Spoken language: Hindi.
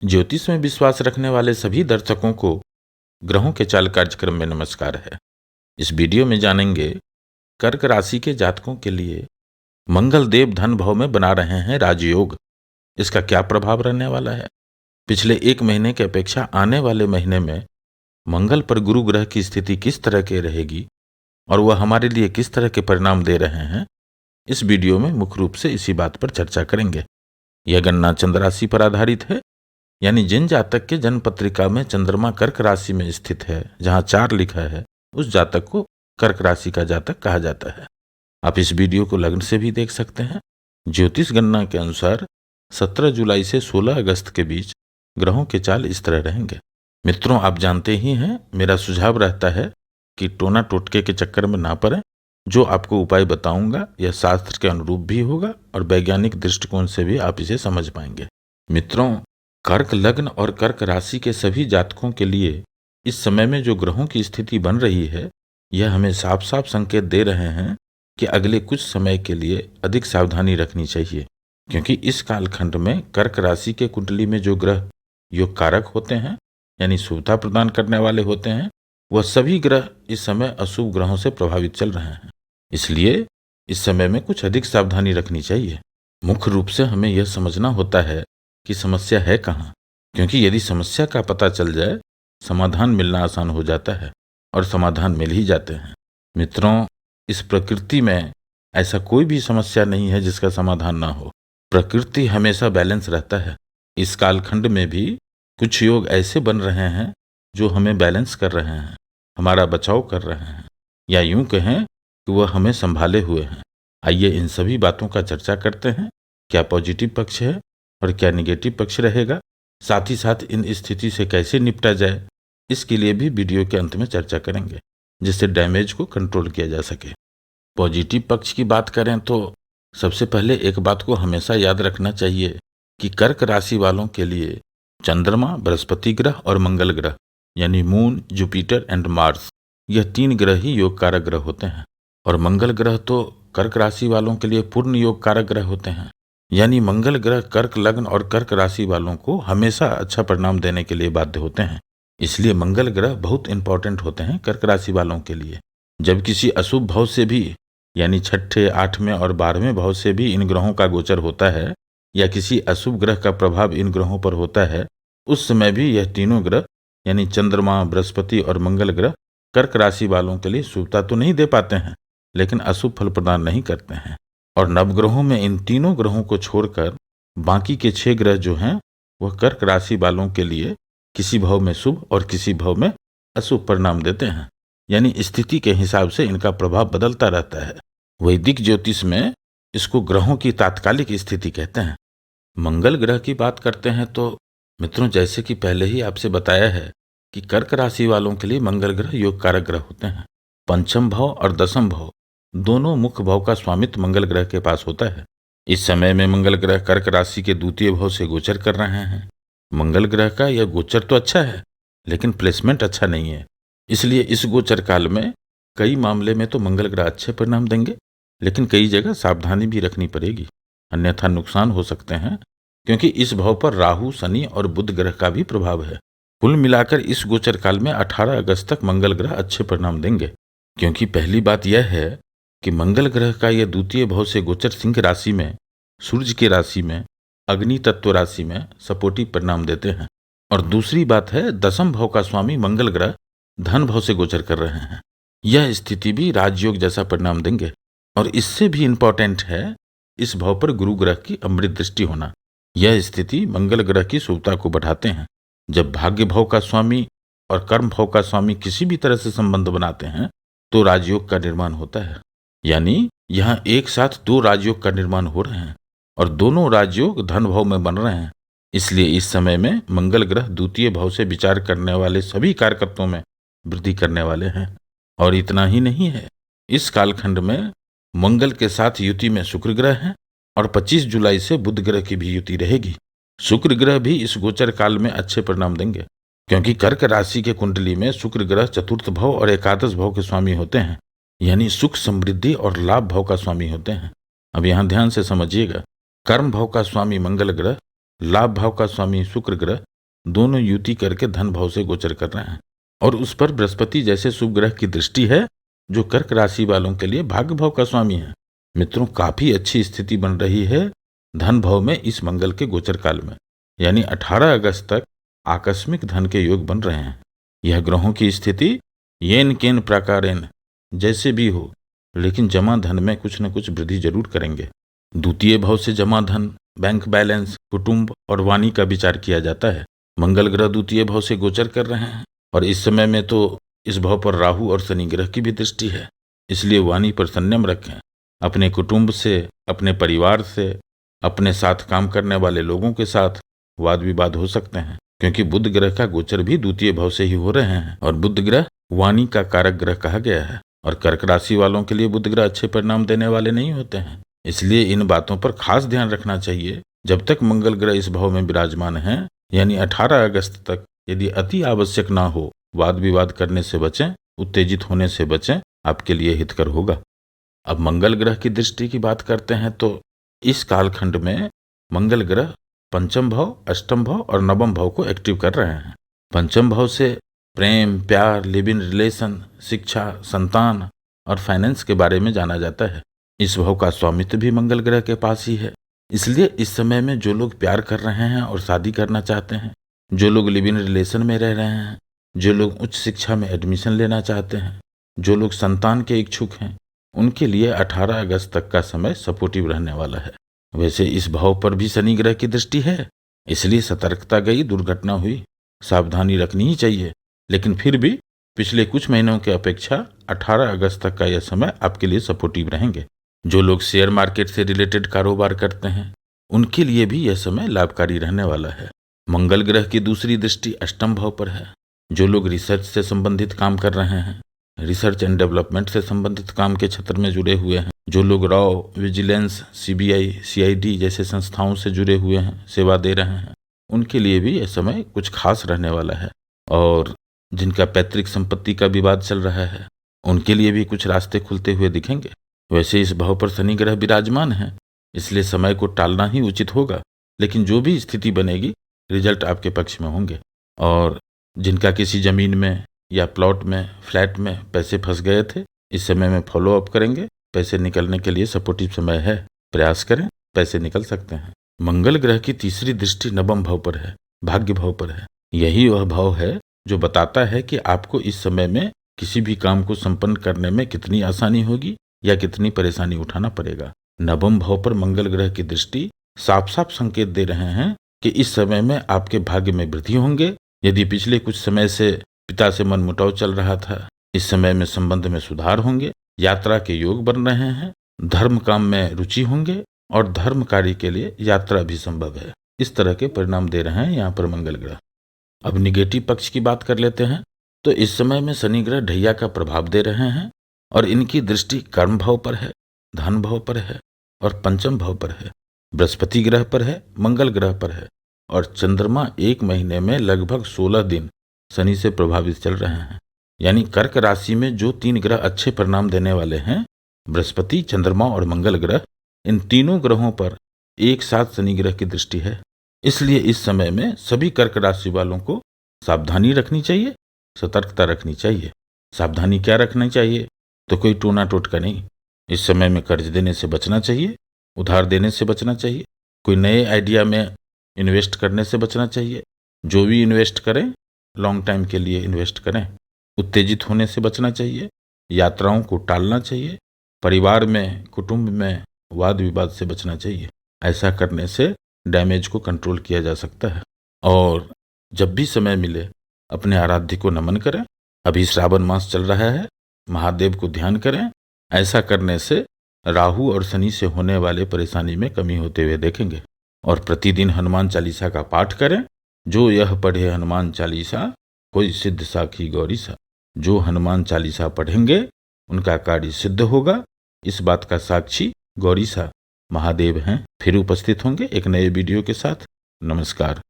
ज्योतिष में विश्वास रखने वाले सभी दर्शकों को ग्रहों के चाल कार्यक्रम में नमस्कार है। इस वीडियो में जानेंगे कर्क राशि के जातकों के लिए मंगल देव धन भाव में बना रहे हैं राजयोग। इसका क्या प्रभाव रहने वाला है? पिछले एक महीने की अपेक्षा आने वाले महीने में मंगल पर गुरु ग्रह की स्थिति किस तरह की रहेगी और वह हमारे लिए किस तरह के परिणाम दे रहे हैं, इस वीडियो में मुख्य रूप से इसी बात पर चर्चा करेंगे। यह गणना चंद्र राशि पर आधारित है, यानी जिन जातक के जन्म पत्रिका में चंद्रमा कर्क राशि में स्थित है, जहां 4 लिखा है, उस जातक को कर्क राशि का जातक कहा जाता है। आप इस वीडियो को लग्न से भी देख सकते हैं। ज्योतिष गणना के अनुसार 17 जुलाई से 16 अगस्त के बीच ग्रहों के चाल इस तरह रहेंगे। मित्रों, आप जानते ही हैं, मेरा सुझाव रहता है कि टोना टोटके के चक्कर में ना पड़ें। जो आपको उपाय बताऊंगा यह शास्त्र के अनुरूप भी होगा और वैज्ञानिक दृष्टिकोण से भी आप इसे समझ पाएंगे। मित्रों, कर्क लग्न और कर्क राशि के सभी जातकों के लिए इस समय में जो ग्रहों की स्थिति बन रही है, यह हमें साफ साफ संकेत दे रहे हैं कि अगले कुछ समय के लिए अधिक सावधानी रखनी चाहिए, क्योंकि इस कालखंड में कर्क राशि के कुंडली में जो ग्रह योग कारक होते हैं, यानी शुभता प्रदान करने वाले होते हैं, वह सभी ग्रह इस समय अशुभ ग्रहों से प्रभावित चल रहे हैं। इसलिए इस समय में कुछ अधिक सावधानी रखनी चाहिए। मुख्य रूप से हमें यह समझना होता है कि समस्या है कहाँ, क्योंकि यदि समस्या का पता चल जाए, समाधान मिलना आसान हो जाता है और समाधान मिल ही जाते हैं। मित्रों, इस प्रकृति में ऐसा कोई भी समस्या नहीं है जिसका समाधान ना हो। प्रकृति हमेशा बैलेंस रहता है। इस कालखंड में भी कुछ योग ऐसे बन रहे हैं जो हमें बैलेंस कर रहे हैं, हमारा बचाव कर रहे हैं, या यूं कहें कि वह हमें संभाले हुए हैं। आइए इन सभी बातों का चर्चा करते हैं। क्या पॉजिटिव पक्ष है और क्या निगेटिव पक्ष रहेगा, साथ ही साथ इन स्थिति से कैसे निपटा जाए, इसके लिए भी वीडियो के अंत में चर्चा करेंगे, जिससे डैमेज को कंट्रोल किया जा सके। पॉजिटिव पक्ष की बात करें तो सबसे पहले एक बात को हमेशा याद रखना चाहिए कि कर्क राशि वालों के लिए चंद्रमा, बृहस्पति ग्रह और मंगल ग्रह, यानी मून, जुपिटर एंड मार्स, यह 3 ग्रह ही योग कारक ग्रह होते हैं। और मंगल ग्रह तो कर्क राशि वालों के लिए पूर्ण योग कारक ग्रह होते हैं, यानी मंगल ग्रह कर्क लग्न और कर्क राशि वालों को हमेशा अच्छा परिणाम देने के लिए बाध्य होते हैं। इसलिए मंगल ग्रह बहुत इंपॉर्टेंट होते हैं कर्क राशि वालों के लिए। जब किसी अशुभ भाव से भी, यानी 6ठे, 8वें और 12वें भाव से भी इन ग्रहों का गोचर होता है, या किसी अशुभ ग्रह का प्रभाव इन ग्रहों पर होता है, उस समय भी यह तीनों ग्रह, यानी चंद्रमा, बृहस्पति और मंगल ग्रह, कर्क राशि वालों के लिए शुभता तो नहीं दे पाते हैं, लेकिन अशुभ फल प्रदान नहीं करते हैं। और नवग्रहों में इन तीनों ग्रहों को छोड़कर बाकी के 6 ग्रह जो हैं, वह कर्क राशि वालों के लिए किसी भाव में शुभ और किसी भाव में अशुभ परिणाम देते हैं, यानी स्थिति के हिसाब से इनका प्रभाव बदलता रहता है। वैदिक ज्योतिष में इसको ग्रहों की तात्कालिक स्थिति कहते हैं। मंगल ग्रह की बात करते हैं तो मित्रों, जैसे कि पहले ही आपसे बताया है कि कर्क राशि वालों के लिए मंगल ग्रह योग कारक ग्रह होते हैं। 5म भाव और 10म भाव दोनों मुख्य भाव का स्वामित्व मंगल ग्रह के पास होता है। इस समय में मंगल ग्रह कर्क राशि के द्वितीय भाव से गोचर कर रहे हैं। मंगल ग्रह का यह गोचर तो अच्छा है, लेकिन प्लेसमेंट अच्छा नहीं है। इसलिए इस गोचर काल में कई मामले में तो मंगल ग्रह अच्छे परिणाम देंगे, लेकिन कई जगह सावधानी भी रखनी पड़ेगी, अन्यथा नुकसान हो सकते हैं, क्योंकि इस भाव पर राहु, शनि और बुध ग्रह का भी प्रभाव है। कुल मिलाकर इस गोचर काल में 18 अगस्त तक मंगल ग्रह अच्छे परिणाम देंगे, क्योंकि पहली बात यह है कि मंगल ग्रह का यह द्वितीय भाव से गोचर सिंह राशि में, सूर्य की राशि में, अग्नि तत्व राशि में सपोर्टिव परिणाम देते हैं। और दूसरी बात है, 10म भाव का स्वामी मंगल ग्रह धन भाव से गोचर कर रहे हैं। यह स्थिति भी राजयोग जैसा परिणाम देंगे। और इससे भी इंपॉर्टेंट है इस भाव पर गुरु ग्रह की अमृत दृष्टि होना। यह स्थिति मंगल ग्रह की शुभता को बढ़ाते हैं। जब भाग्य भाव का स्वामी और कर्म भाव का स्वामी किसी भी तरह से संबंध बनाते हैं तो राजयोग का निर्माण होता है, यानी यहाँ एक साथ 2 राजयोग का निर्माण हो रहे हैं और दोनों राजयोग धन भाव में बन रहे हैं। इसलिए इस समय में मंगल ग्रह द्वितीय भाव से विचार करने वाले सभी कारकत्वों में वृद्धि करने वाले हैं। और इतना ही नहीं है, इस कालखंड में मंगल के साथ युति में शुक्र ग्रह है और 25 जुलाई से बुध ग्रह की भी युति रहेगी। शुक्र ग्रह भी इस गोचर काल में अच्छे परिणाम देंगे, क्योंकि कर्क राशि के कुंडली में शुक्र ग्रह 4th भाव और एकादश भाव के स्वामी होते हैं, यानी सुख, समृद्धि और लाभ भाव का स्वामी होते हैं। अब यहाँ ध्यान से समझिएगा, कर्म भाव का स्वामी मंगल ग्रह लाभ भाव का स्वामी शुक्र ग्रह दोनों युति करके धन भाव से गोचर कर रहे हैं और उस पर बृहस्पति जैसे शुभ ग्रह की दृष्टि है जो कर्क राशि वालों के लिए भाग्य भाव का स्वामी है। मित्रों, काफी अच्छी स्थिति बन रही है धन भाव में इस मंगल के गोचर काल में, यानी 18 अगस्त तक आकस्मिक धन के योग बन रहे हैं। यह ग्रहों की स्थिति येन केन प्रकारेण जैसे भी हो, लेकिन जमा धन में कुछ न कुछ वृद्धि जरूर करेंगे। द्वितीय भाव से जमा धन, बैंक बैलेंस, कुटुंब और वाणी का विचार किया जाता है। मंगल ग्रह द्वितीय भाव से गोचर कर रहे हैं और इस समय में तो इस भाव पर राहु और शनि ग्रह की भी दृष्टि है, इसलिए वाणी पर संयम रखें। अपने कुटुंब से, अपने परिवार से, अपने साथ काम करने वाले लोगों के साथ वाद विवाद हो सकते हैं, क्योंकि बुध ग्रह का गोचर भी द्वितीय भाव से ही हो रहे हैं और बुध ग्रह वाणी का कारक ग्रह कहा गया है। और कर्क राशि वालों के लिए बुध ग्रह अच्छे परिणाम देने वाले नहीं होते हैं, इसलिए इन बातों पर खास ध्यान रखना चाहिए। जब तक मंगल ग्रह इस भाव में विराजमान है, यानी 18 अगस्त तक, यदि अति आवश्यक ना हो, वाद विवाद करने से बचें, उत्तेजित होने से बचें, आपके लिए हितकर होगा। अब मंगल ग्रह की दृष्टि की बात करते हैं तो इस कालखंड में मंगल ग्रह पंचम भाव, अष्टम भाव और नवम भाव को एक्टिव कर रहे हैं। पंचम भाव से प्रेम, प्यार, लिव इन रिलेशन, शिक्षा, संतान और फाइनेंस के बारे में जाना जाता है। इस भाव का स्वामित्व भी मंगल ग्रह के पास ही है, इसलिए इस समय में जो लोग प्यार कर रहे हैं और शादी करना चाहते हैं, जो लोग लिव इन रिलेशन में रह रहे हैं, जो लोग उच्च शिक्षा में एडमिशन लेना चाहते हैं, जो लोग संतान के इच्छुक हैं, उनके लिए 18 अगस्त तक का समय सपोर्टिव रहने वाला है। वैसे इस भाव पर भी शनि ग्रह की दृष्टि है, इसलिए सतर्कता गई, दुर्घटना हुई, सावधानी रखनी ही चाहिए। लेकिन फिर भी पिछले कुछ महीनों की अपेक्षा 18 अगस्त तक का यह समय आपके लिए सपोर्टिव रहेंगे। जो लोग शेयर मार्केट से रिलेटेड कारोबार करते हैं, उनके लिए भी यह समय लाभकारी रहने वाला है। मंगल ग्रह की दूसरी दृष्टि अष्टम भाव पर है। जो लोग रिसर्च से संबंधित काम कर रहे हैं, रिसर्च एंड डेवलपमेंट से संबंधित काम के क्षेत्र में जुड़े हुए हैं, जो लोग रॉ, विजिलेंस, सीबीआई, सीआईडी जैसे संस्थाओं से जुड़े हुए हैं, सेवा दे रहे हैं, उनके लिए भी यह समय कुछ खास रहने वाला है। और जिनका पैतृक संपत्ति का विवाद चल रहा है, उनके लिए भी कुछ रास्ते खुलते हुए दिखेंगे। वैसे इस भाव पर शनि ग्रह विराजमान है, इसलिए समय को टालना ही उचित होगा, लेकिन जो भी स्थिति बनेगी, रिजल्ट आपके पक्ष में होंगे। और जिनका किसी जमीन में या प्लॉट में, फ्लैट में पैसे फंस गए थे, इस समय में फॉलो अप करेंगे। पैसे निकलने के लिए सपोर्टिव समय है, प्रयास करें, पैसे निकल सकते हैं। मंगल ग्रह की तीसरी दृष्टि नवम भाव पर है, भाग्य भाव पर है। यही वह भाव है जो बताता है कि आपको इस समय में किसी भी काम को संपन्न करने में कितनी आसानी होगी या कितनी परेशानी उठाना पड़ेगा। नवम भाव पर मंगल ग्रह की दृष्टि साफ साफ संकेत दे रहे हैं कि इस समय में आपके भाग्य में वृद्धि होंगे। यदि पिछले कुछ समय से पिता से मनमुटाव चल रहा था, इस समय में संबंध में सुधार होंगे, यात्रा के योग बन रहे हैं, धर्म काम में रुचि होंगे और धर्म कार्य के लिए यात्रा भी संभव है। इस तरह के परिणाम दे रहे हैं यहाँ पर मंगल ग्रह। अब निगेटिव पक्ष की बात कर लेते हैं तो इस समय में शनि ग्रह ढैया का प्रभाव दे रहे हैं और इनकी दृष्टि कर्म भाव पर है, धन भाव पर है और पंचम भाव पर है। बृहस्पति ग्रह पर है, मंगल ग्रह पर है और चंद्रमा 1 महीने में लगभग 16 दिन शनि से प्रभावित चल रहे हैं। यानी कर्क राशि में जो 3 ग्रह अच्छे परिणाम देने वाले हैं, बृहस्पति, चंद्रमा और मंगल ग्रह, इन तीनों ग्रहों पर एक साथ शनि ग्रह की दृष्टि है। इसलिए इस समय में सभी कर्क राशि वालों को सावधानी रखनी चाहिए, सतर्कता रखनी चाहिए। सावधानी क्या रखनी चाहिए? तो कोई टोना टोटका नहीं। इस समय में कर्ज देने से बचना चाहिए, उधार देने से बचना चाहिए, कोई नए आइडिया में इन्वेस्ट करने से बचना चाहिए। जो भी इन्वेस्ट करें, लॉन्ग टाइम के लिए इन्वेस्ट करें। उत्तेजित होने से बचना चाहिए, यात्राओं को टालना चाहिए, परिवार में, कुटुंब में वाद विवाद से बचना चाहिए। ऐसा करने से डैमेज को कंट्रोल किया जा सकता है। और जब भी समय मिले अपने आराध्य को नमन करें। अभी श्रावण मास चल रहा है, महादेव को ध्यान करें। ऐसा करने से राहु और शनि से होने वाले परेशानी में कमी होते हुए देखेंगे। और प्रतिदिन हनुमान चालीसा का पाठ करें। जो यह पढ़े हनुमान चालीसा, कोई सिद्ध साखी गौरी सा। जो हनुमान चालीसा पढ़ेंगे उनका कार्य सिद्ध होगा। इस बात का साक्षी गौरी सा महादेव हैं। फिर उपस्थित होंगे एक नए वीडियो के साथ। नमस्कार।